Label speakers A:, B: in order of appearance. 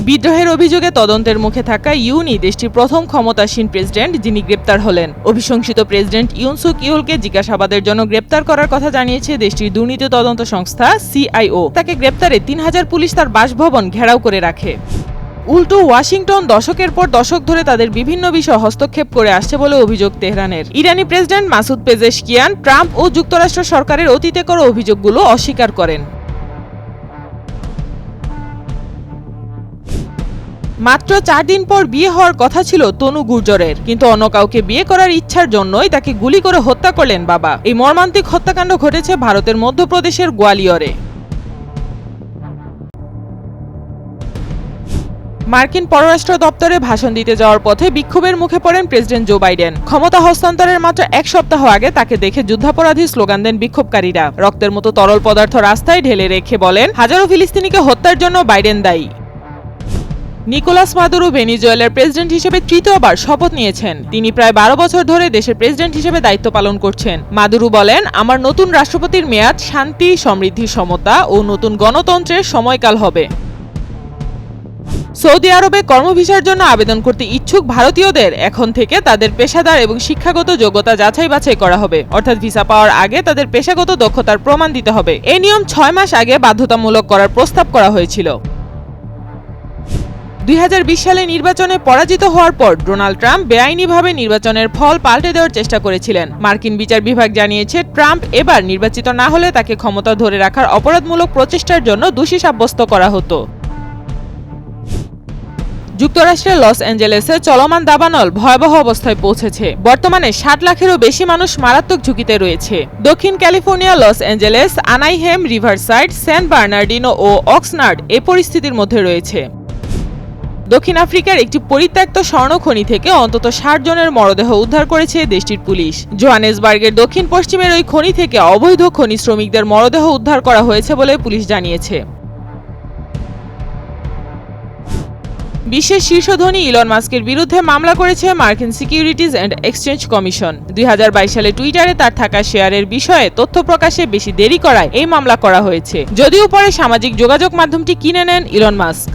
A: বিদ্রোহের অভিযোগে তদন্তের মুখে থাকা ইউনি দেশটির প্রথম ক্ষমতাসীন প্রেসিডেন্ট যিনি গ্রেপ্তার হলেন। অভিশংসিত প্রেসিডেন্ট ইউন সুক ইউলকে জিজ্ঞাসাবাদের জন্য গ্রেপ্তার করার কথা জানিয়েছে দেশটির দুর্নীতি তদন্ত সংস্থা CIO। তাকে গ্রেপ্তারে 3000 পুলিশ তার বাসভবন ঘেরাও করে রাখে। উল্টো ওয়াশিংটন দশকের পর দশক ধরে তাদের বিভিন্ন বিষয় হস্তক্ষেপ করে আসছে বলে অভিযোগ তেহরানের। ইরানি প্রেসিডেন্ট মাসুদ পেজেশকিয়ান ট্রাম্প ও যুক্তরাষ্ট্র সরকারের অতীতে করা অভিযোগগুলো অস্বীকার করেন। মাত্র 4 দিন পর বিয়ে হওয়ার কথা ছিল তনু গুর্জরের, কিন্তু অন্য কাউকে বিয়ে করার ইচ্ছার জন্যই তাকে গুলি করে হত্যা করলেন বাবা। এই মর্মান্তিক হত্যাকাণ্ড ঘটেছে ভারতের মধ্যপ্রদেশের গোয়ালিয়রে। মার্কিন পররাষ্ট্র দপ্তরে ভাষণ দিতে যাওয়ার পথে বিক্ষোভের মুখে পড়েন প্রেসিডেন্ট জো বাইডেন। ক্ষমতা হস্তান্তরের মাত্র 1 সপ্তাহ আগে তাকে দেখে যুদ্ধাপরাধী স্লোগান দেন বিক্ষোভকারীরা। রক্তের মতো তরল পদার্থ রাস্তায় ঢেলে রেখে বলেন, হাজারো ফিলিস্তিনিকে হত্যার জন্য বাইডেন দায়ী। নিকোলাস মাদুরো ভেনেজুয়েলার প্রেসিডেন্ট হিসেবে তৃতীয়বার শপথ নিয়েছেন। তিনি প্রায় 12 বছর ধরে দেশের প্রেসিডেন্ট হিসেবে দায়িত্ব পালন করছেন। মাদুরো বলেন, আমার নতুন রাষ্ট্রপতির মেয়াদ শান্তি, সমৃদ্ধি, সমতা ও নতুন গণতন্ত্রের সময়কাল হবে। সৌদি আরবে কর্মভিসার জন্য আবেদন করতে ইচ্ছুক ভারতীয়দের এখন থেকে তাদের পেশাদার এবং শিক্ষাগত যোগ্যতা যাচাই বাছাই করা হবে। অর্থাৎ ভিসা পাওয়ার আগে তাদের পেশাগত দক্ষতার প্রমাণ দিতে হবে। এই নিয়ম 6 মাস আগে বাধ্যতামূলক করার প্রস্তাব করা হয়েছিল। 2020 সালে নির্বাচনে পরাজিত হওয়ার পর ডোনাল্ড ট্রাম্প বেআইনিভাবে নির্বাচনের ফল পাল্টে দেওয়ার চেষ্টা করেছিলেন। মার্কিন বিচার বিভাগ জানিয়েছে, ট্রাম্প এবার নির্বাচিত না হলে তাকে ক্ষমতা ধরে রাখার অপরাধমূলক প্রচেষ্টার জন্য দোষী সাব্যস্ত করা হতো। যুক্তরাষ্ট্রের লস অ্যাঞ্জেলেসে চলমান দাবানল ভয়াবহ অবস্থায় পৌঁছেছে। বর্তমানে 60 লাখেরও বেশি মানুষ মারাত্মক ঝুঁকিতে রয়েছে। দক্ষিণ California, Los Angeles, Anaheim, Riverside, San Bernardino ও অক্সনার্ড এ পরিস্থিতির মধ্যে রয়েছে। দক্ষিণ আফ্রিকার একটি পরিত্যক্ত স্বর্ণখনি থেকে অন্তত 60 জনের মরদেহ উদ্ধার করেছে দেশটির পুলিশ। জোহানেসবার্গের দক্ষিণ পশ্চিমের ওই খনি থেকে অবৈধ খনি শ্রমিকদের মরদেহ উদ্ধার করা হয়েছে বলে পুলিশ জানিয়েছে। বিশ্বের শীর্ষ ধনী ইলন মাস্কের বিরুদ্ধে মামলা করেছে মার্কিন সিকিউরিটিজ অ্যান্ড এক্সচেঞ্জ কমিশন। 2022 সালে টুইটারে তার থাকা শেয়ারের বিষয়ে তথ্য প্রকাশে বেশি দেরি করায় এই মামলা করা হয়েছে, যদিও পরে সামাজিক যোগাযোগ মাধ্যমটি কিনে নেন ইলন মাস্ক।